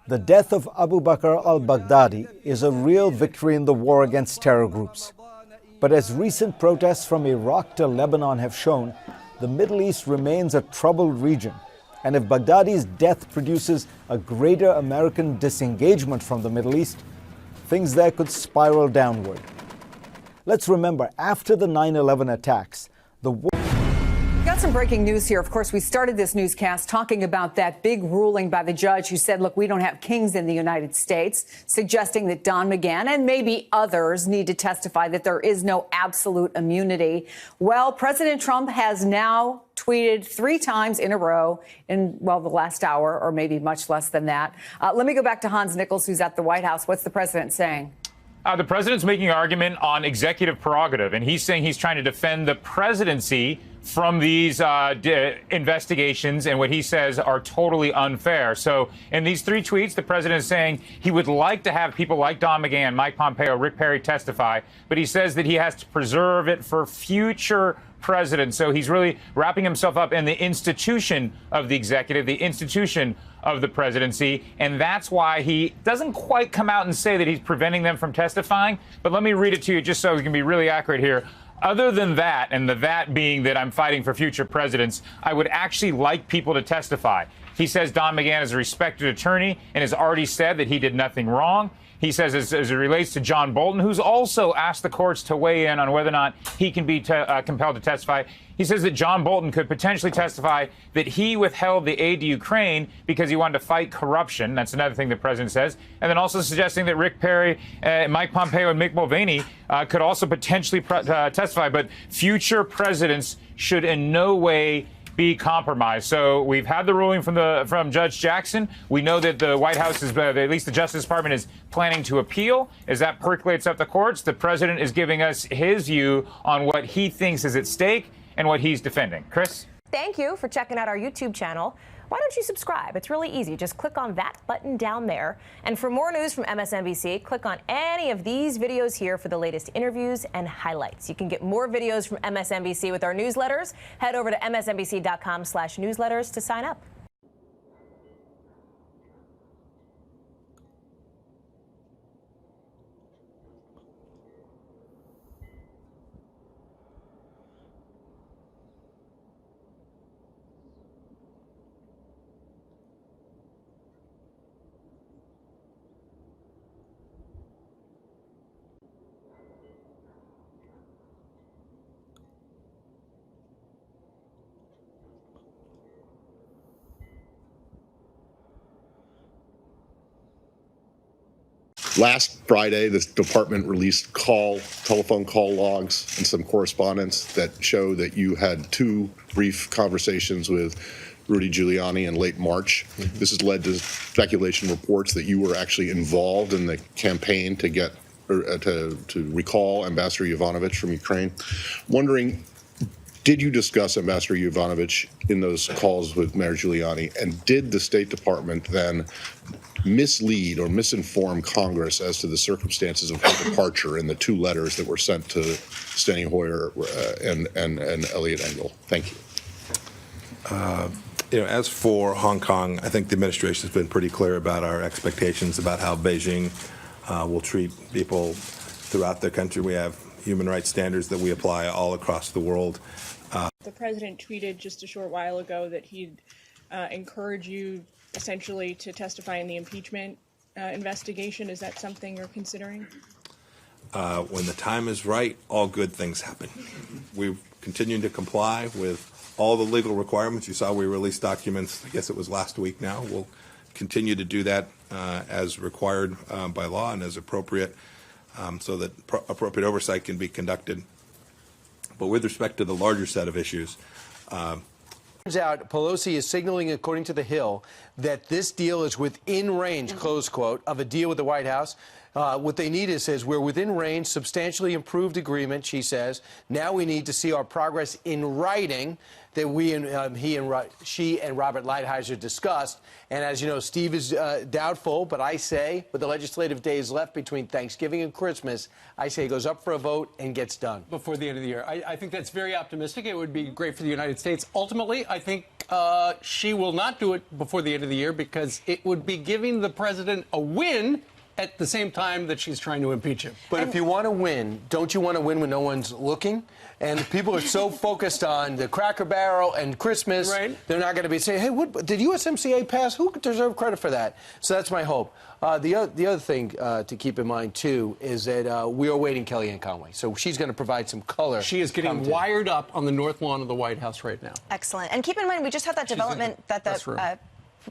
The death of Abu Bakr al-Baghdadi is a real victory in the war against terror groups. But as recent protests from Iraq to Lebanon have shown, the Middle East remains a troubled region. And if Baghdadi's death produces a greater American disengagement from the Middle East, things there could spiral downward. Let's remember, after the 9/11 attacks, the war... Got some breaking news here. Of course, we started this newscast talking about that big ruling by the judge who said, look, we don't have kings in the United States, suggesting that Don McGahn and maybe others need to testify that there is no absolute immunity. Well, President Trump has now tweeted 3 times in a row in, well, the last hour, or maybe much less than that. Let me go back to Hans Nichols, who's at the White House. What's the president saying? The president's making an argument on executive prerogative, and he's saying he's trying to defend the presidency from these investigations and what he says are totally unfair. So in these 3 tweets, the president is saying he would like to have people like Don McGahn, Mike Pompeo, Rick Perry testify, but he says that he has to preserve it for future presidents. So he's really wrapping himself up in the institution of the executive, the institution of the presidency, and that's why he doesn't quite come out and say that he's preventing them from testifying. But let me read it to you just so we can be really accurate here. Other than that, and the that being that I'm fighting for future presidents, I would actually like people to testify. He says Don McGahn is a respected attorney and has already said that he did nothing wrong. He says, as it relates to John Bolton, who's also asked the courts to weigh in on whether or not he can be compelled to testify. He says that John Bolton could potentially testify that he withheld the aid to Ukraine because he wanted to fight corruption. That's another thing the president says. And then also suggesting that Rick Perry, Mike Pompeo, and Mick Mulvaney could also potentially testify. But future presidents should in no way be compromised. So we've had the ruling from Judge Jackson. We know that the White House is, at least the Justice Department, is planning to appeal. As that percolates up the courts, the president is giving us his view on what he thinks is at stake and what he's defending. Chris? Thank you for checking out our YouTube channel. Why don't you subscribe? It's really easy. Just click on that button down there. And for more news from MSNBC, click on any of these videos here for the latest interviews and highlights. You can get more videos from MSNBC with our newsletters. Head over to msnbc.com/newsletters to sign up. Last Friday, this department released telephone call logs and some correspondence that show that you had 2 brief conversations with Rudy Giuliani in late March. Mm-hmm. This has led to speculation reports that you were actually involved in the campaign to get to recall Ambassador Yovanovitch from Ukraine. Wondering, did you discuss Ambassador Yovanovitch in those calls with Mayor Giuliani, and did the State Department then mislead or misinform Congress as to the circumstances of her departure in the 2 letters that were sent to Steny Hoyer and Eliot Engel? Thank you. As for Hong Kong, I think the administration has been pretty clear about our expectations about how Beijing will treat people throughout the country. We have human rights standards that we apply all across the world. The president tweeted just a short while ago that he'd encourage you essentially to testify in the impeachment investigation. Is that something you're considering? When the time is right, all good things happen. We've continued to comply with all the legal requirements. You saw we released documents, I guess it was last week now. We'll continue to do that as required by law and as appropriate, so that appropriate oversight can be conducted. But with respect to the larger set of issues, turns out Pelosi is signaling, according to The Hill, that this deal is within range, close quote, of a deal with the White House. What they need is, says, we're within range, substantially improved agreement, she says. Now we need to see our progress in writing that she and Robert Lighthizer discussed. And as you know, Steve is doubtful, but I say, with the legislative days left between Thanksgiving and Christmas, I say it goes up for a vote and gets done. Before the end of the year. I think that's very optimistic. It would be great for the United States. Ultimately, I think she will not do it before the end of the year because it would be giving the president a win at the same time that she's trying to impeach him. But if you want to win, don't you want to win when no one's looking? And people are so focused on the Cracker Barrel and Christmas, they're not going to be saying, hey, what, did USMCA pass? Who deserved credit for that? So that's my hope. The other thing to keep in mind, too, is that we are awaiting Kellyanne Conway. So she's going to provide some color. She is getting wired up on the north lawn of the White House right now. Excellent. And keep in mind, we just had that development that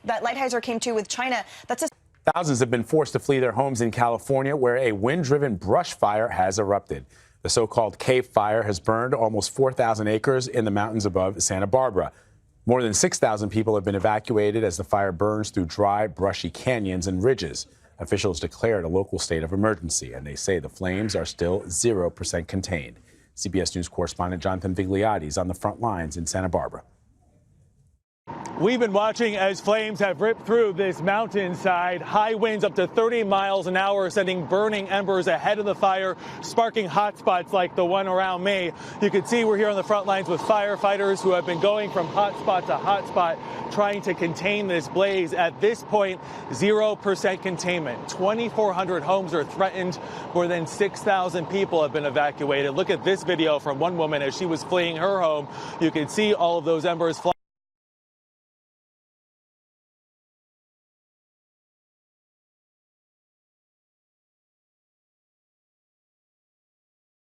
Lighthizer came to with China. That's a Thousands have been forced to flee their homes in California, where a wind-driven brush fire has erupted. The so-called cave fire has burned almost 4,000 acres in the mountains above Santa Barbara. More than 6,000 people have been evacuated as the fire burns through dry, brushy canyons and ridges. Officials declared a local state of emergency, and they say the flames are still 0% contained. CBS News correspondent Jonathan Vigliotti is on the front lines in Santa Barbara. We've been watching as flames have ripped through this mountainside. High winds up to 30 miles an hour, sending burning embers ahead of the fire, sparking hot spots like the one around me. You can see we're here on the front lines with firefighters who have been going from hot spot to hot spot, trying to contain this blaze. At this point, 0% containment. 2,400 homes are threatened. More than 6,000 people have been evacuated. Look at this video from one woman as she was fleeing her home. You can see all of those embers flying.